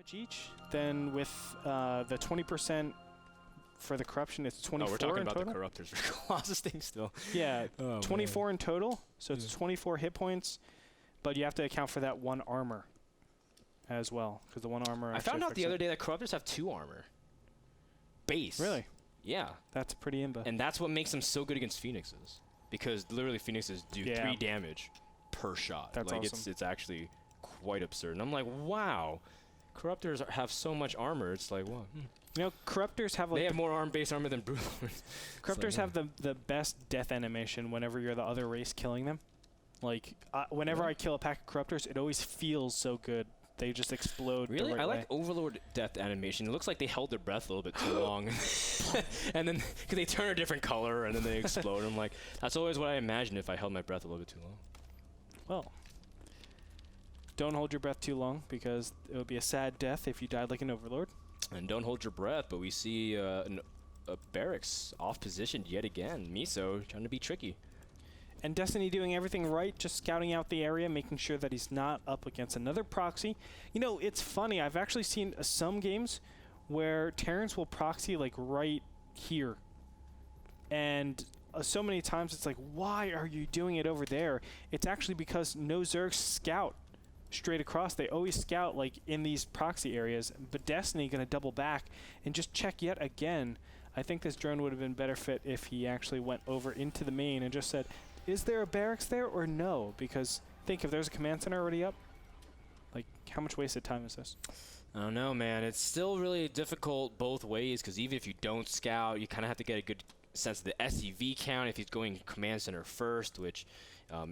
damage each. Then with the 20% for the corruption, it's 24 we're talking in about total. the corruptors for Colossus thing still. Yeah, oh, 24 man. in total. So it's 24 hit points, but you have to account for that 1 armor as well, because the 1 armor. I found out the other day that corruptors have 2 armor. Base. Really? Yeah. That's pretty imba. And that's what makes them so good against Phoenixes, because literally Phoenixes do 3 damage per shot. That's like awesome. It's actually quite absurd. And I'm like, wow. Corruptors have so much armor. It's like, what? You know, Corruptors have like they have more base armor than Brutal. Corruptors have the best death animation whenever you're the other race killing them. Like, whenever I kill a pack of Corruptors, it always feels so good. They just explode. Really? The right I like way. Overlord death animation. It looks like they held their breath a little bit too long. And then, because they turn a different color and then they explode. I'm like, that's always what I imagined if I held my breath a little bit too long. Well, don't hold your breath too long, because it would be a sad death if you died like an Overlord. And don't hold your breath, but we see a barracks off positioned yet again. Miso trying to be tricky. And Destiny doing everything right, just scouting out the area, making sure that he's not up against another proxy. You know, it's funny. I've actually seen some games where Terrans will proxy like right here. And so many times it's like, why are you doing it over there? It's actually because no Zergs scout straight across. They always scout like in these proxy areas, but Destiny going to double back and just check yet again. I think this drone would have been better fit if he actually went over into the main and just said, is there a barracks there or no? Because think, if there's a command center already up, like, how much wasted time is this? I don't know, man. It's still really difficult both ways, because even if you don't scout, you kind of have to get a good sense of the SEV count if he's going command center first, which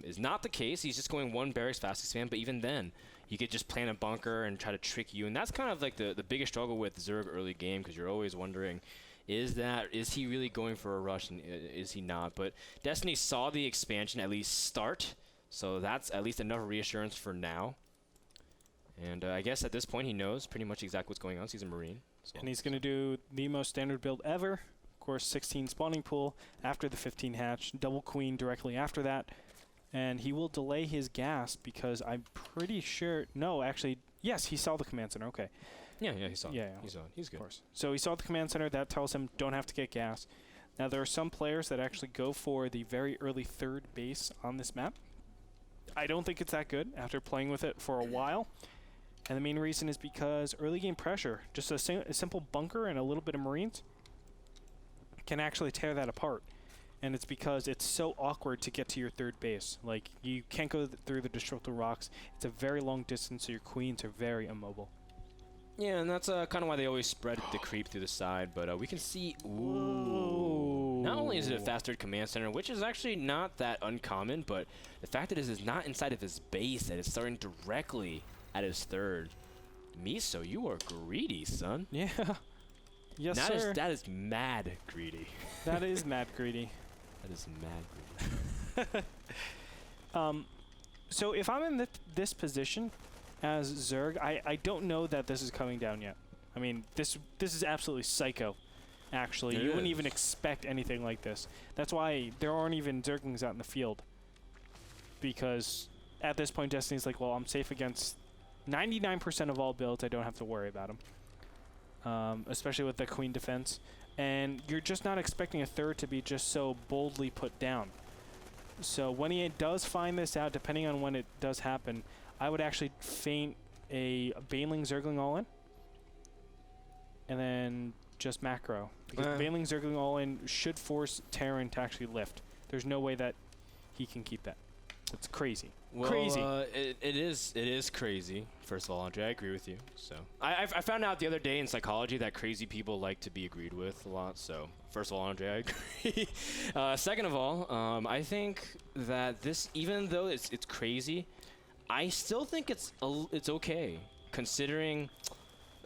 is not the case. He's just going 1 barracks fast expand, but even then, you could just plant a bunker and try to trick you. And that's kind of like the biggest struggle with Zerg early game, because you're always wondering, is he really going for a rush, and is he not? But Destiny saw the expansion at least start, so that's at least enough reassurance for now. And I guess at this point he knows pretty much exactly what's going on. So he's a Marine. So. And he's going to do the most standard build ever. Of course, 16 spawning pool after the 15 hatch, double queen directly after that. And he will delay his gas because I'm pretty sure... No, actually, yes, he saw the command center. Okay. Yeah, he saw it. Yeah. He saw it. He's good. Of course. So he saw the command center. That tells him don't have to get gas. Now, there are some players that actually go for the very early 3rd base on this map. I don't think it's that good after playing with it for a while. And the main reason is because early game pressure, just a simple bunker and a little bit of Marines, can actually tear that apart. And it's because it's so awkward to get to your 3rd base. Like, you can't go through the destructible rocks. It's a very long distance, so your queens are very immobile. Yeah, and that's kind of why they always spread the creep through the side. But we can see, ooh, not only is it a faster command center, which is actually not that uncommon, but the fact that it is not inside of his base, that it's starting directly at his 3rd. Miso, you are greedy, son. Yeah. Yes, sir. That is mad greedy. That is mad greedy. That is mad greedy. So if I'm in this position as Zerg, I don't know that this is coming down yet. I mean, this is absolutely psycho, actually. You wouldn't even expect anything like this. That's why there aren't even Zerglings out in the field. Because at this point, Destiny's like, well, I'm safe against 99% of all builds. I don't have to worry about them. Especially with the queen defense. And you're just not expecting a 3rd to be just so boldly put down. So when he does find this out, depending on when it does happen, I would actually feint a Baneling Zergling all-in. And then just macro. Because Baneling Zergling all-in should force Terran to actually lift. There's no way that he can keep that. It's crazy. Well, crazy. It is crazy. First of all, Andre, I agree with you. So I found out the other day in psychology that crazy people like to be agreed with a lot. So first of all, Andre, I agree. Second of all, I think that this, even though it's crazy, I still think it's okay, considering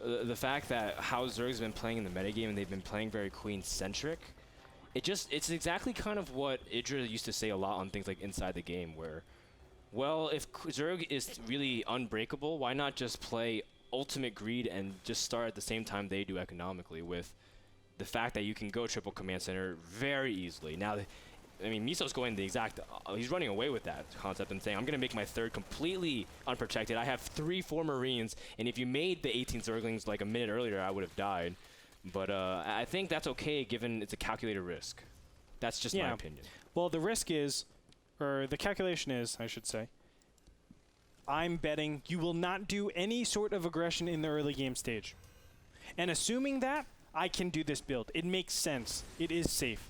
the fact that how Zerg's been playing in the metagame, and they've been playing very queen-centric. It's exactly kind of what Idra used to say a lot on things like Inside the Game, where, well, if Zerg is really unbreakable, why not just play Ultimate Greed and just start at the same time they do economically, with the fact that you can go triple command center very easily. Now, I mean, Miso's going the exact, he's running away with that concept and saying, I'm going to make my third completely unprotected. I have 4 Marines, and if you made the 18 Zerglings like a minute earlier, I would have died. But I think that's okay given it's a calculated risk. That's just my opinion. Well, the risk is, or the calculation is, I should say, I'm betting you will not do any sort of aggression in the early game stage. And assuming that, I can do this build. It makes sense. It is safe.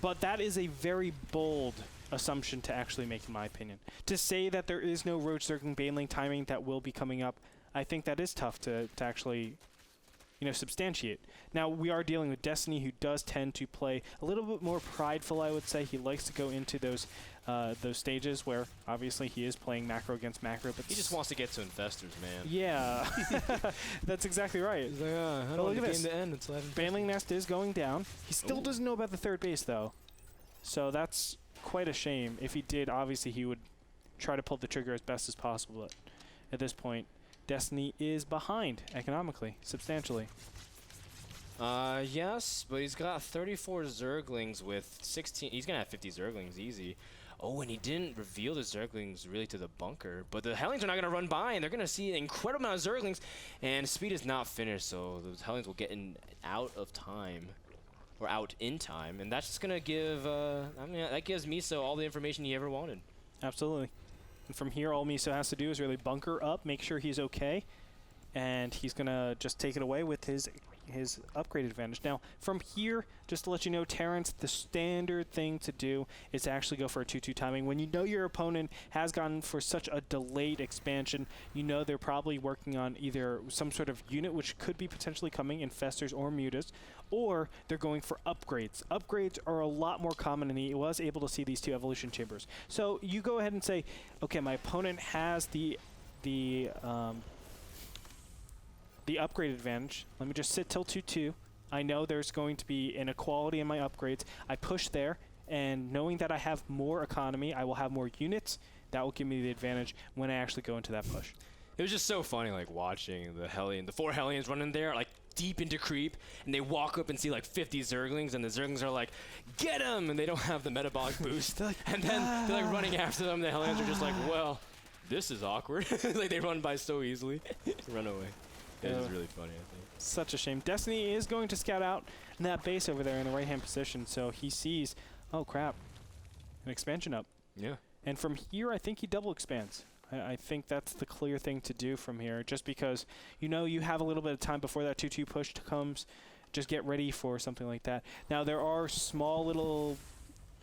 But that is a very bold assumption to actually make, in my opinion. To say that there is no Roach Zergling Baneling timing that will be coming up, I think that is tough to actually, you know, substantiate. Now, we are dealing with Destiny, who does tend to play a little bit more prideful, I would say. He likes to go into those stages where, obviously, he is playing macro against macro. But he just wants to get to Infestors, man. Yeah. That's exactly right. He's like, I don't want the game to end. It's Baneling Nest is going down. He still doesn't know about the third base, though. So that's quite a shame. If he did, obviously, he would try to pull the trigger as best as possible. But at this point, Destiny is behind economically, substantially. Yes, but he's got 34 Zerglings with 16. He's going to have 50 Zerglings easy. Oh, and he didn't reveal the Zerglings really to the bunker. But the Hellions are not going to run by, and they're going to see an incredible amount of Zerglings. And speed is not finished, so those Hellions will get out of time. Or out in time. And that's just going to give, I mean, that gives Miso all the information he ever wanted. Absolutely. And from here, all Miso has to do is really bunker up, make sure he's okay. And he's going to just take it away with his upgrade advantage. Now, from here, just to let you know, Terrence, the standard thing to do is to actually go for a 2-2 timing. When you know your opponent has gone for such a delayed expansion, you know they're probably working on either some sort of unit, which could be potentially coming, Infestors or Mutas, or they're going for upgrades. Upgrades are a lot more common, and he was able to see these 2 evolution chambers. So you go ahead and say, okay, my opponent has the upgrade advantage. Let me just sit till 2-2. I know there's going to be inequality in my upgrades. I push there, and knowing that I have more economy, I will have more units. That will give me the advantage when I actually go into that push. It was just so funny, like, watching the 4 Hellions running there, like, deep into creep, and they walk up and see, like, 50 Zerglings, and the Zerglings are like, get him! And they don't have the metabolic boost. And then they're, like, running after them. The Hellions are just like, well, this is awkward. Like, they run by so easily. Run away. It is really funny, I think. Such a shame. Destiny is going to scout out that base over there in the right-hand position, so he sees, oh, crap, an expansion up. Yeah. And from here, I think he double expands. I think that's the clear thing to do from here, just because, you know, you have a little bit of time before that 2-2 push comes. Just get ready for something like that. Now, there are small little,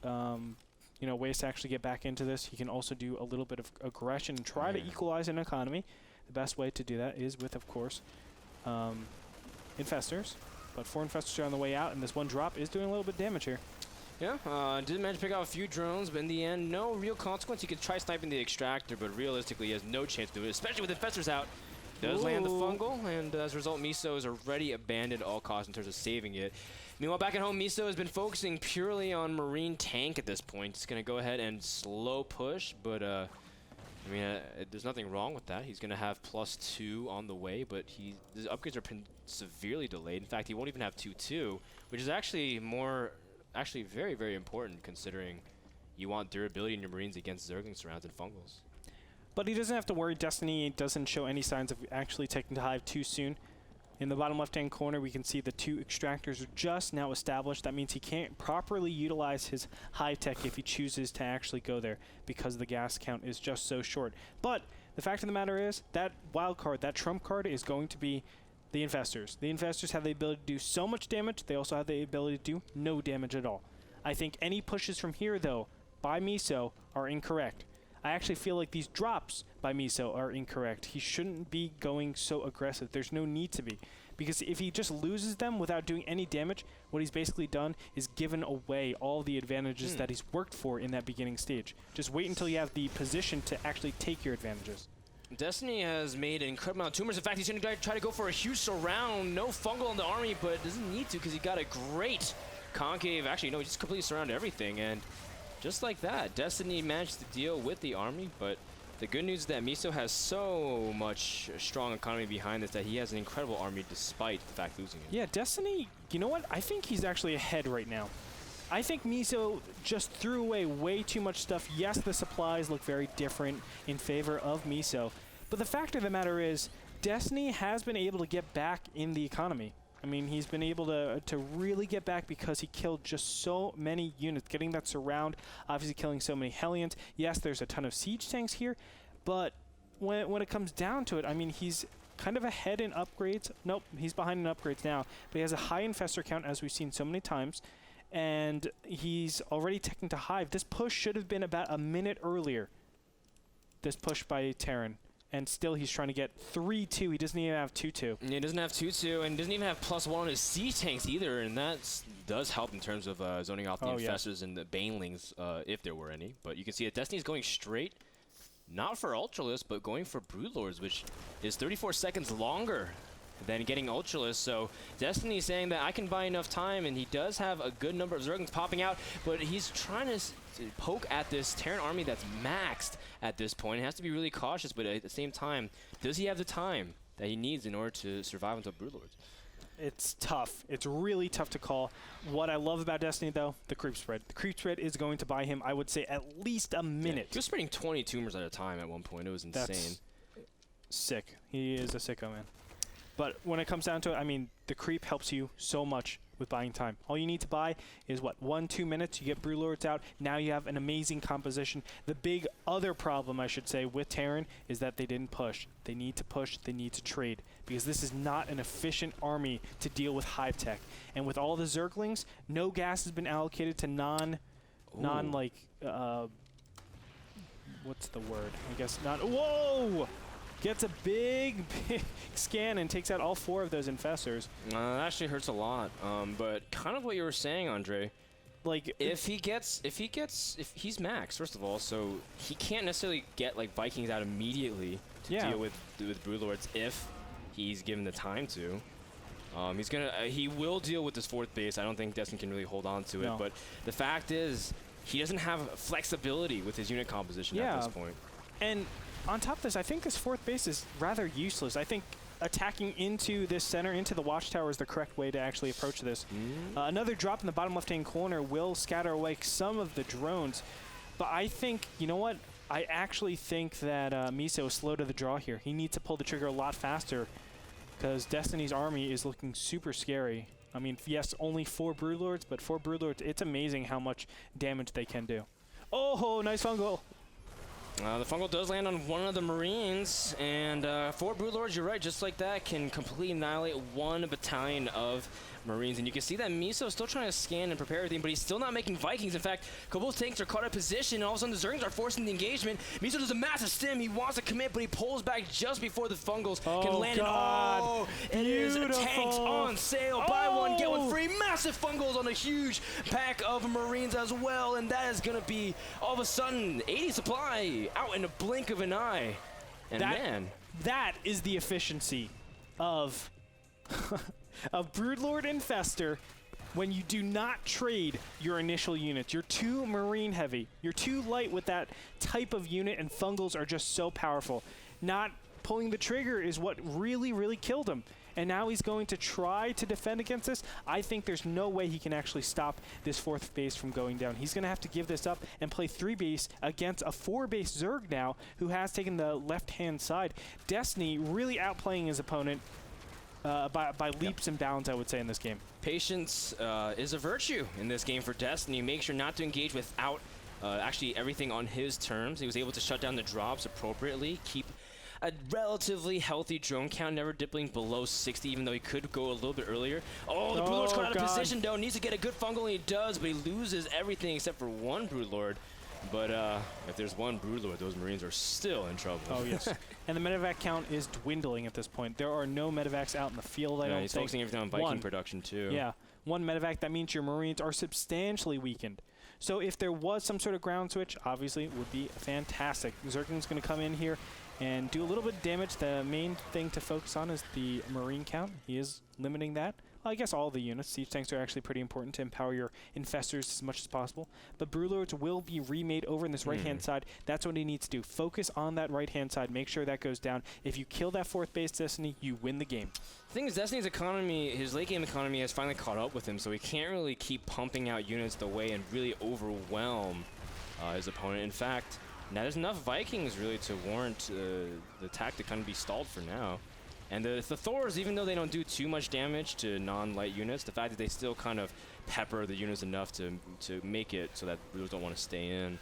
you know, ways to actually get back into this. You can also do a little bit of aggression and try to equalize an economy. The best way to do that is with, of course, Infestors. But 4 Infestors are on the way out, and this one drop is doing a little bit of damage here. Yeah, did manage to pick out a few drones, but in the end, no real consequence. He could try sniping the extractor, but realistically, he has no chance to do it, especially with Infestors out. Does land the fungal, and as a result, Miso has already abandoned all costs in terms of saving it. Meanwhile, back at home, Miso has been focusing purely on Marine tank at this point. He's going to go ahead and slow push, but I mean, there's nothing wrong with that. He's going to have +2 on the way, but his upgrades are severely delayed. In fact, he won't even have 2-2, which is actually very, very important considering you want durability in your Marines against Zergling surrounds and fungals. But he doesn't have to worry. Destiny doesn't show any signs of actually taking the hive too soon. In the bottom left-hand corner, we can see the 2 extractors are just now established. That means he can't properly utilize his hive tech if he chooses to actually go there because the gas count is just so short. But the fact of the matter is that wild card, that trump card, is going to be the Infestors. The Infestors have the ability to do so much damage. They also have the ability to do no damage at all. I think any pushes from here, though, by Miso are incorrect. I actually feel like these drops by Miso are incorrect. He shouldn't be going so aggressive. There's no need to be. Because if he just loses them without doing any damage, what he's basically done is given away all the advantages that he's worked for in that beginning stage. Just wait until you have the position to actually take your advantages. Destiny has made an incredible amount of tumors. In fact, he's going to try to go for a huge surround. No fungal in the army, but doesn't need to because he got a great concave. Actually, no, he just completely surrounded everything. And just like that, Destiny managed to deal with the army, but the good news is that Miso has so much strong economy behind this that he has an incredible army despite the fact losing it. Yeah, Destiny, you know what? I think he's actually ahead right now. I think Miso just threw away way too much stuff. Yes, the supplies look very different in favor of Miso, but the fact of the matter is, Destiny has been able to get back in the economy. I mean, he's been able to really get back because he killed just so many units, getting that surround, obviously killing so many Hellions. Yes, there's a ton of siege tanks here, but when it comes down to it, I mean, he's kind of ahead in upgrades. Nope, he's behind in upgrades now, but he has a high Infestor count, as we've seen so many times, and he's already teching to Hive. This push should have been about a minute earlier, this push by Terran. And still he's trying to get 3-2. He doesn't even have 2-2. He doesn't have 2-2, and doesn't even have +1 on his siege tanks either, and that does help in terms of zoning out the Infestors and the Banelings, if there were any. But you can see that Destiny's going straight, not for Ultralisk, but going for Broodlords, which is 34 seconds longer than getting Ultralisk. So Destiny's saying that I can buy enough time, and he does have a good number of Zerglings popping out, but he's trying to poke at this Terran army that's maxed at this point. He has to be really cautious, but at the same time, does he have the time that he needs in order to survive until Broodlords? It's tough. It's really tough to call. What I love about Destiny, though, the creep spread. The creep spread is going to buy him, I would say, at least a minute. He was spreading 20 tumors at a time at one point. It was insane. That's sick. He is a sicko, man. But when it comes down to it, I mean, the creep helps you so much with buying time. All you need to buy is, what, 1-2 minutes? You get Broodlords out. Now you have an amazing composition. The big other problem, I should say, with Terran is that they didn't push. They need to push. They need to trade. Because this is not an efficient army to deal with Hive Tech. And with all the Zerglings, no gas has been allocated to what's the word? I guess not. Whoa! Gets a big scan and takes out all 4 of those Infestors. That actually hurts a lot. But kind of what you were saying, Andre. Like, if he's max, first of all, so he can't necessarily get like Vikings out immediately to deal with Broodlords if he's given the time to. He will deal with this 4th base. I don't think Destiny can really hold on to it. But the fact is, he doesn't have flexibility with his unit composition at this point. And on top of this, I think this 4th base is rather useless. I think attacking into this center, into the watchtower, is the correct way to actually approach this. Another drop in the bottom left-hand corner will scatter away some of the drones. But I think, you know what? I actually think that Miso is slow to the draw here. He needs to pull the trigger a lot faster because Destiny's army is looking super scary. I mean, yes, only 4 Broodlords, but 4 Broodlords, it's amazing how much damage they can do. Oh, nice fungal. The fungal does land on one of the Marines, and 4 Broodlords, you're right, just like that, can completely annihilate 1 battalion of Marines. And you can see that Miso is still trying to scan and prepare everything, but he's still not making Vikings. In fact, both tanks are caught out of position, and all of a sudden the Zerglings are forcing the engagement. Miso does a massive stim. He wants to commit, but he pulls back just before the fungals can land. God. It is tanks on sale. Buy one, get one free. Massive fungals on a huge pack of Marines as well, and that is going to be, all of a sudden, 80 supply out in a blink of an eye. And that is the efficiency of of Broodlord Infestor when you do not trade your initial units. You're too Marine heavy. You're too light with that type of unit, and fungals are just so powerful. Not pulling the trigger is what really, really killed him. And now he's going to try to defend against this. I think there's no way he can actually stop this 4th base from going down. He's going to have to give this up and play 3 base against a 4 base Zerg now, who has taken the left-hand side. Destiny really outplaying his opponent by leaps and bounds, I would say, in this game. Patience is a virtue in this game for Destiny. Make sure not to engage without actually everything on his terms. He was able to shut down the drops appropriately, keep a relatively healthy drone count, never dipping below 60, even though he could go a little bit earlier. Oh, the Broodlord's caught out of position, though. Needs to get a good fungal, and he does, but he loses everything except for 1 Broodlord. But if there's 1 Broodlord, those Marines are still in trouble. Oh, yes. And the medevac count is dwindling at this point. There are no medevacs out in the field, I don't think. He's focusing everything on Viking production, too. Yeah. 1 medevac, that means your Marines are substantially weakened. So if there was some sort of ground switch, obviously, it would be fantastic. Zergling's going to come in here and do a little bit of damage. The main thing to focus on is the Marine count. He is limiting that. Well, I guess all the units. Siege tanks are actually pretty important to empower your Infestors as much as possible. But Broodlords will be remade over in this right-hand side. That's what he needs to do. Focus on that right-hand side. Make sure that goes down. If you kill that 4th base Destiny, you win the game. The thing is, Destiny's economy, his late game economy has finally caught up with him, so he can't really keep pumping out units the way and really overwhelm his opponent. In fact, now there's enough Vikings really to warrant the attack to kind of be stalled for now. And the Thors, even though they don't do too much damage to non-light units, the fact that they still kind of pepper the units enough to make it so that Broodlords don't want to stay in.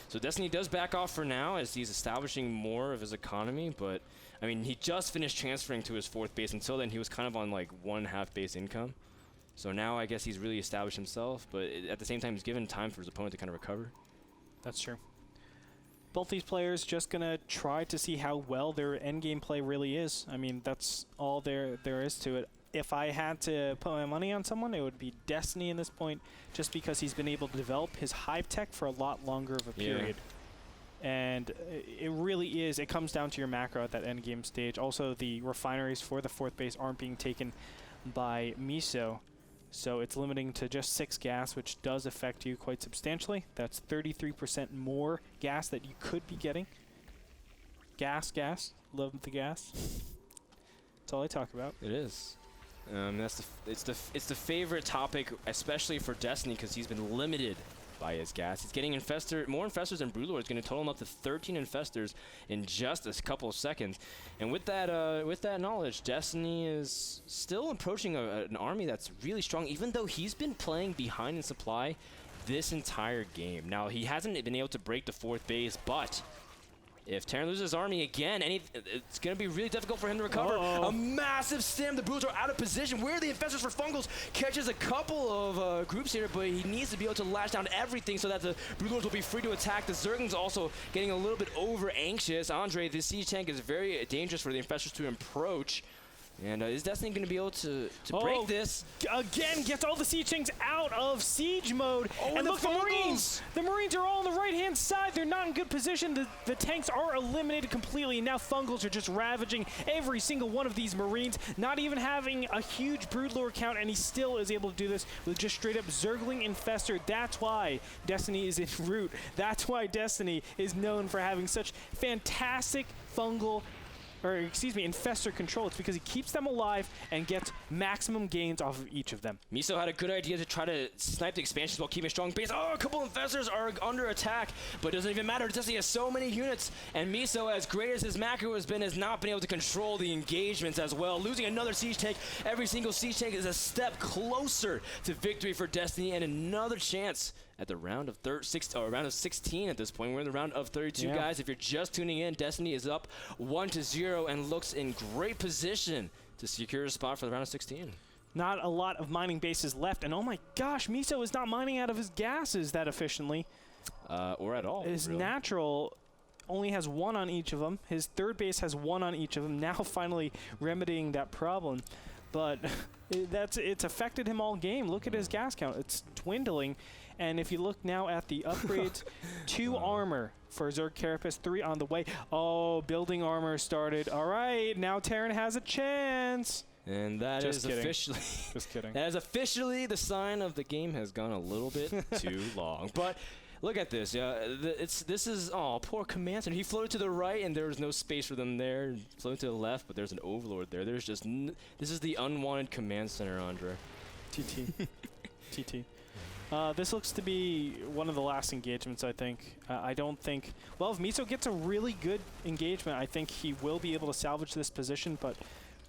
So Destiny does back off for now as he's establishing more of his economy, but I mean, he just finished transferring to his 4th base. Until then, he was kind of on like 1/2 base income. So now I guess he's really established himself, but at the same time, he's given time for his opponent to kind of recover. That's true. Both these players just going to try to see how well their endgame play really is. I mean, that's all there is to it. If I had to put my money on someone, it would be Destiny in this point, just because he's been able to develop his hive tech for a lot longer of a period. And it really is, it comes down to your macro at that endgame stage. Also, the refineries for the 4th base aren't being taken by Miso. So it's limiting to just 6 gas, which does affect you quite substantially. That's 33% more gas that you could be getting. Gas. Love the gas. That's all I talk about. It is. It's the favorite topic, especially for Destiny, because he's been limited by his gas. He's getting more Infestors than Broodlords, going to total him up to 13 Infestors in just a couple of seconds. And with that knowledge, Destiny is still approaching an army that's really strong, even though he's been playing behind in supply this entire game. Now, he hasn't been able to break the 4th base, but if Terran loses his army again, it's going to be really difficult for him to recover. A massive stim. The Broodlords are out of position. Where are the Infestors for Fungals? Catches a couple of groups here, but he needs to be able to lash down everything so that the Broodlords will be free to attack. The Zergling's also getting a little bit over-anxious. Andre, the siege tank is very dangerous for the Infestors to approach. And is Destiny going to be able to break this? Again, gets all the siege tanks out of siege mode. Oh, and look, the Marines! The Marines are all on the right-hand side. They're not in good position. The tanks are eliminated completely. And now Fungals are just ravaging every single one of these Marines, not even having a huge Broodlord count, and he still is able to do this with just straight-up Zergling Infestor. That's why Destiny is in route. That's why Destiny is known for having such fantastic Infestor control. It's because he keeps them alive and gets maximum gains off of each of them. Miso had a good idea to try to snipe the expansions while keeping a strong base. Oh, a couple of Infestors are under attack, but it doesn't even matter. Destiny has so many units, and Miso, as great as his macro has not been able to control the engagements as well. Losing another siege tank. Every single siege tank is a step closer to victory for Destiny, and another chance at the round of 16 at this point. We're in the round of 32, guys. If you're just tuning in, Destiny is up 1-0 and looks in great position to secure a spot for the round of 16. Not a lot of mining bases left, and oh my gosh, Miso is not mining out of his gases that efficiently. Or at all. His natural only has 1 on each of them. His 3rd base has 1 on each of them, now finally remedying that problem. But it's affected him all game. Look at his gas count. It's dwindling. And if you look now at the upgrades, 2 armor for Zerg Carapace, 3 on the way. Oh, building armor started. All right, now Terran has a chance. And that is officially just kidding. That is officially the sign of the game has gone a little bit too long. But look at this. This is poor Command Center. He floated to the right, and there was no space for them there. Floated to the left, but there's an Overlord there. There's just this is the unwanted Command Center, Andre. TT. This looks to be one of the last engagements, I think. I don't think... Well, if Miso gets a really good engagement, I think he will be able to salvage this position, but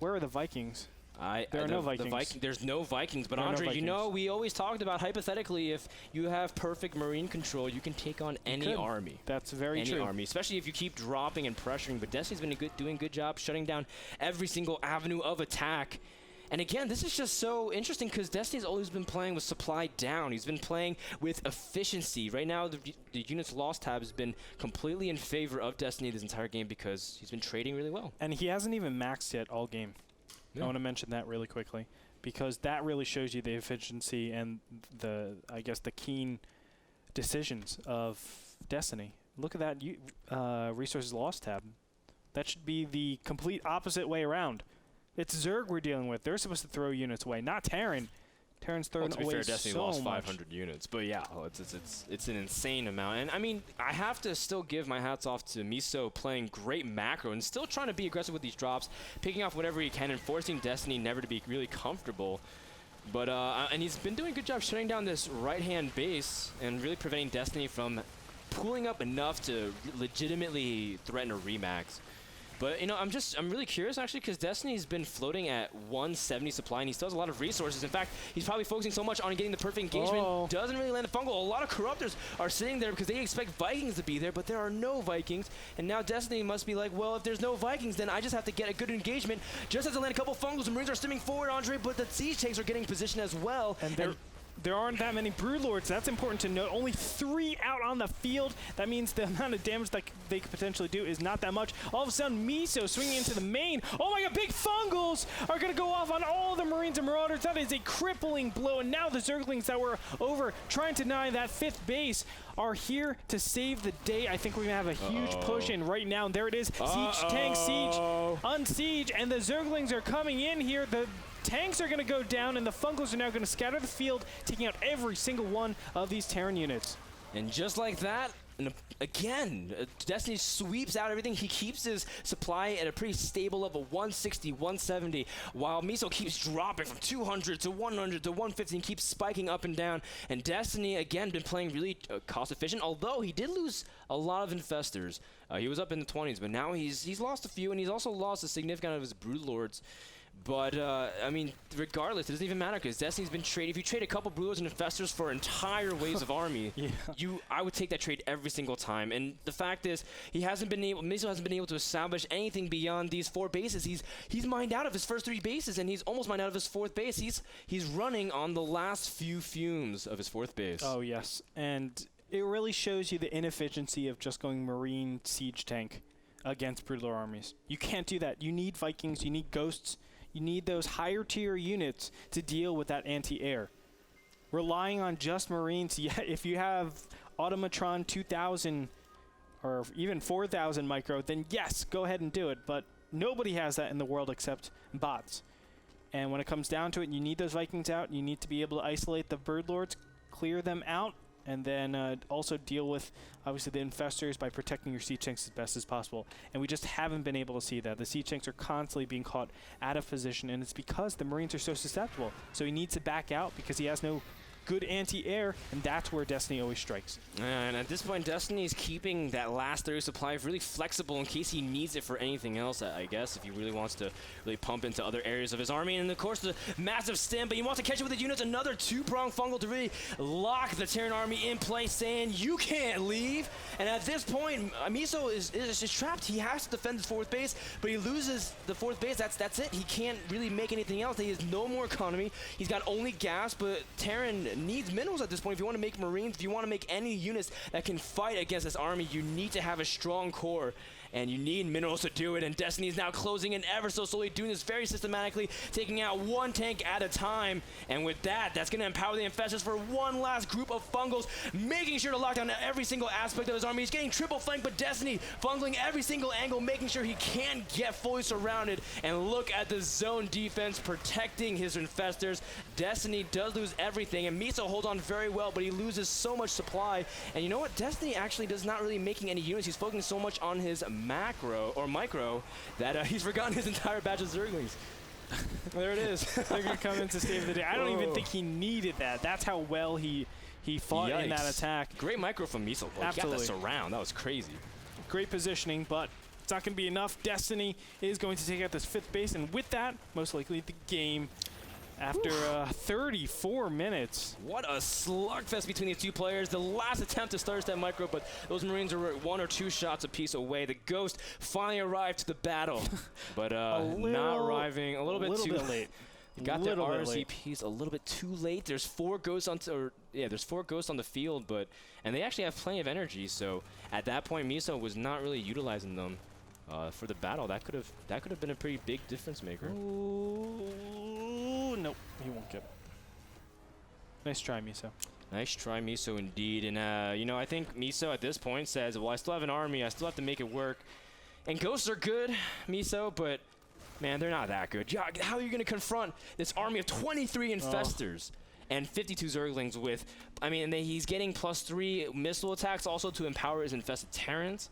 where are the Vikings? There are no Vikings. There's no Vikings, but Andre, you know, we always talked about, hypothetically, if you have perfect Marine control, you can take on any army. That's very true. Any army, especially if you keep dropping and pressuring, but Destiny's been doing a good job shutting down every single avenue of attack. And again, this is just so interesting because Destiny's always been playing with supply down. He's been playing with efficiency. Right now, the units lost tab has been completely in favor of Destiny this entire game because he's been trading really well. And he hasn't even maxed yet all game. I want to mention that really quickly because that really shows you the efficiency and I guess the keen decisions of Destiny. Look at that resources lost tab. That should be the complete opposite way around. It's Zerg we're dealing with. They're supposed to throw units away, not Terran. Terran's throwing away fair, Destiny so lost much. 500 units, but yeah, it's an insane amount. And I mean, I have to still give my hats off to Miso playing great macro and still trying to be aggressive with these drops, picking off whatever he can and forcing Destiny never to be really comfortable. But and he's been doing a good job shutting down this right-hand base and really preventing Destiny from pulling up enough to legitimately threaten a remax. But, you know, I'm really curious, actually, because Destiny's been floating at 170 supply, and he still has a lot of resources. In fact, he's probably focusing so much on getting the perfect engagement. Doesn't really land the fungal. A lot of Corruptors are sitting there because they expect Vikings to be there, but there are no Vikings. And now Destiny must be like, well, if there's no Vikings, then I just have to get a good engagement. Just has to land a couple fungals. The Marines are stimming forward, Andre, but the siege tanks are getting position as well. And there aren't that many Broodlords. That's important to note. Only 3 out on the field. That means the amount of damage that they could potentially do is not that much. All of a sudden, Miso swinging into the main. Oh my god, big Fungals are going to go off on all the Marines and Marauders. That is a crippling blow. And now the Zerglings that were over trying to deny that 5th base are here to save the day. I think we're going to have a huge push in right now. And there it is. Siege, tank, siege, unsiege. And the Zerglings are coming in here. The tanks are going to go down, and the Fungals are now going to scatter the field, taking out every single one of these Terran units. And just like that, again, Destiny sweeps out everything. He keeps his supply at a pretty stable level, 160, 170, while Miso keeps dropping from 200 to 100 to 150 and keeps spiking up and down. And Destiny, again, been playing really cost-efficient, although he did lose a lot of Infestors. He was up in the 20s, but now he's lost a few, and he's also lost a significant amount of his Broodlords. But, I mean, regardless, it doesn't even matter because Destiny's been traded. If you trade a couple Broodlords and Infestors for entire waves of army, I would take that trade every single time. And the fact is, Miso hasn't been able to establish anything beyond these 4 bases. He's mined out of his first 3 bases, and he's almost mined out of his 4th base. He's running on the last few fumes of his 4th base. Oh, yes. And it really shows you the inefficiency of just going Marine siege tank against Broodlord armies. You can't do that. You need Vikings, you need Ghosts, you need those higher tier units to deal with that anti-air. Relying on just Marines, yeah, if you have Automatron 2000 or even 4000 micro, then yes, go ahead and do it. But nobody has that in the world except bots. And when it comes down to it, you need those Vikings out. You need to be able to isolate the Birdlords, clear them out, and then also deal with, obviously, the Infestors by protecting your siege tanks as best as possible. And we just haven't been able to see that. The siege tanks are constantly being caught out of position, and it's because the Marines are so susceptible. So he needs to back out because he has no good anti-air, and that's where Destiny always strikes. And at this point, Destiny is keeping that last 30 supply really flexible in case he needs it for anything else, I guess, if he really wants to really pump into other areas of his army. And of course, the massive stim, but he wants to catch up with the units, another 2-prong fungal to really lock the Terran army in place, saying, you can't leave. And at this point, Miso is just trapped. He has to defend his 4th base, but he loses the 4th base. That's it. He can't really make anything else. He has no more economy. He's got only gas, but Terran needs minerals at this point. If you want to make Marines, if you want to make any units that can fight against this army, you need to have a strong core. And you need minerals to do it, and Destiny is now closing in ever so slowly, doing this very systematically, taking out 1 tank at a time. And with that, that's going to empower the Infestors for one last group of Fungals, making sure to lock down every single aspect of his army. He's getting triple flanked, but Destiny fungling every single angle, making sure he can't get fully surrounded. And look at the zone defense protecting his Infestors. Destiny does lose everything, and Miso holds on very well, but he loses so much supply. And you know what? Destiny actually does not really making any units. He's focusing so much on his macro or micro that he's forgotten his entire batch of Zerglings. There it is. They're going to come in to save the day. I don't even think he needed that. That's how well he fought in that attack. Great micro from Miso. Absolutely. He got that surround. That was crazy. Great positioning, but it's not going to be enough. Destiny is going to take out this 5th base, and with that, most likely the game after 34 minutes. What a slugfest between these 2 players. The last attempt to start that micro, but those Marines are 1 or 2 shots apiece away. The Ghost finally arrived to the battle, but not arriving a little bit late. Got their RCPs a little bit too late. There's 4 ghosts on, there's 4 ghosts on the field, and they actually have plenty of energy. So at that point, Miso was not really utilizing them for the battle. That could have been a pretty big difference maker. Ooh, nope, he won't get it. Nice try, Miso. Nice try, Miso, indeed. And you know, I think Miso at this point says, "Well, I still have an army. I still have to make it work." And Ghosts are good, Miso, but man, they're not that good. Yeah, how are you going to confront this army of 23 Infestors and 52 Zerglings with, I mean, he's getting +3 missile attacks also to empower his Infested Terrans.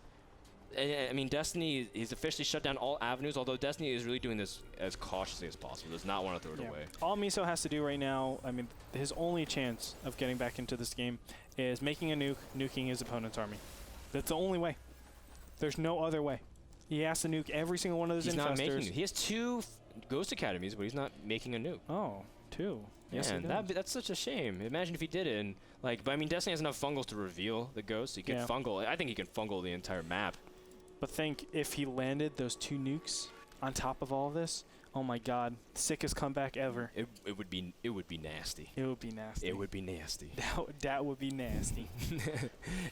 I mean, Destiny, he's officially shut down all avenues, although Destiny is really doing this as cautiously as possible. Does not want to throw it away. All Miso has to do right now, I mean, his only chance of getting back into this game is making a nuke, nuking his opponent's army. That's the only way. There's no other way. He has to nuke every single one of those Infestors. He's not making. He has 2 Ghost Academies, but he's not making a nuke. Oh, 2. Yes, that's such a shame. Imagine if he did it. And like, but I mean, Destiny has enough fungals to reveal the Ghost. He can fungal. I think he can fungal the entire map. But think if he landed those 2 nukes on top of all of this. Oh my God, sickest comeback ever. It would be nasty. It would be nasty. It would be nasty. That would be nasty.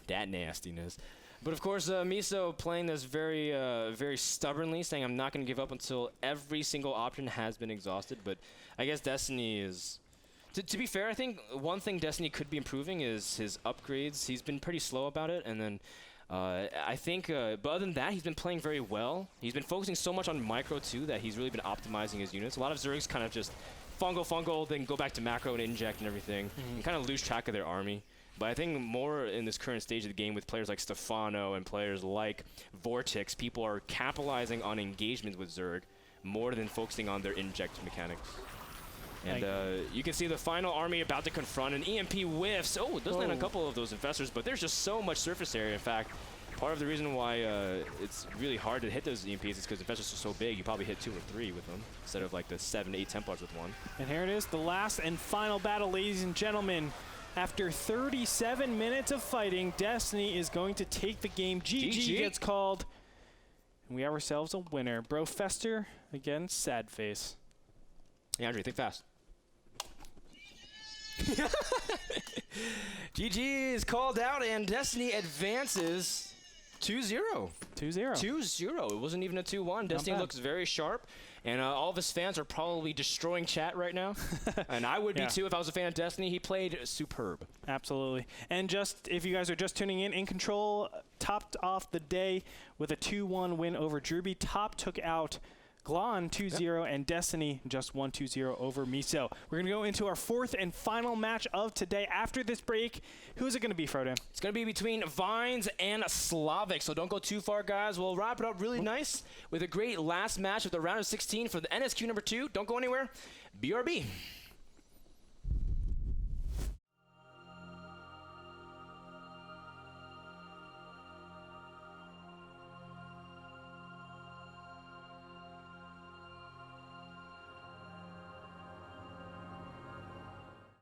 That nastiness. But of course, Miso playing this very, very stubbornly, saying I'm not going to give up until every single option has been exhausted. But I guess Destiny is... To be fair, I think one thing Destiny could be improving is his upgrades. He's been pretty slow about it, and then I think, but other than that, he's been playing very well. He's been focusing so much on micro too that he's really been optimizing his units. A lot of Zergs kind of just fungal, then go back to macro and inject and everything, and kind of lose track of their army. But I think more in this current stage of the game with players like Stefano and players like Vortex, people are capitalizing on engagement with Zerg more than focusing on their inject mechanics. And you can see the final army about to confront an EMP whiffs. Oh, it does land a couple of those Infestors, but there's just so much surface area. In fact, part of the reason why it's really hard to hit those EMPs is because Infestors are so big. You probably hit 2 or 3 with them instead of like the 7, 8 Templars with 1. And here it is, the last and final battle, ladies and gentlemen. After 37 minutes of fighting, Destiny is going to take the game. GG gets called. And we have ourselves a winner. Brofester against Sadface. Hey, Andre, think fast. GG is called out, and Destiny advances 2-0. 2-0. 2-0. It wasn't even a 2-1. Destiny looks very sharp, and all of his fans are probably destroying chat right now. And I would be too if I was a fan of Destiny. He played superb. Absolutely. And just if you guys are just tuning in Control topped off the day with a 2-1 win over Druby. Top took out Glon 2-0, and Destiny just won 2-0 over Miso. We're going to go into our 4th and final match of today. After this break, who's it going to be, Frodan? It's going to be between Vines and Slavic, so don't go too far, guys. We'll wrap it up really nice with a great last match of the round of 16 for the NSQ number 2. Don't go anywhere. BRB.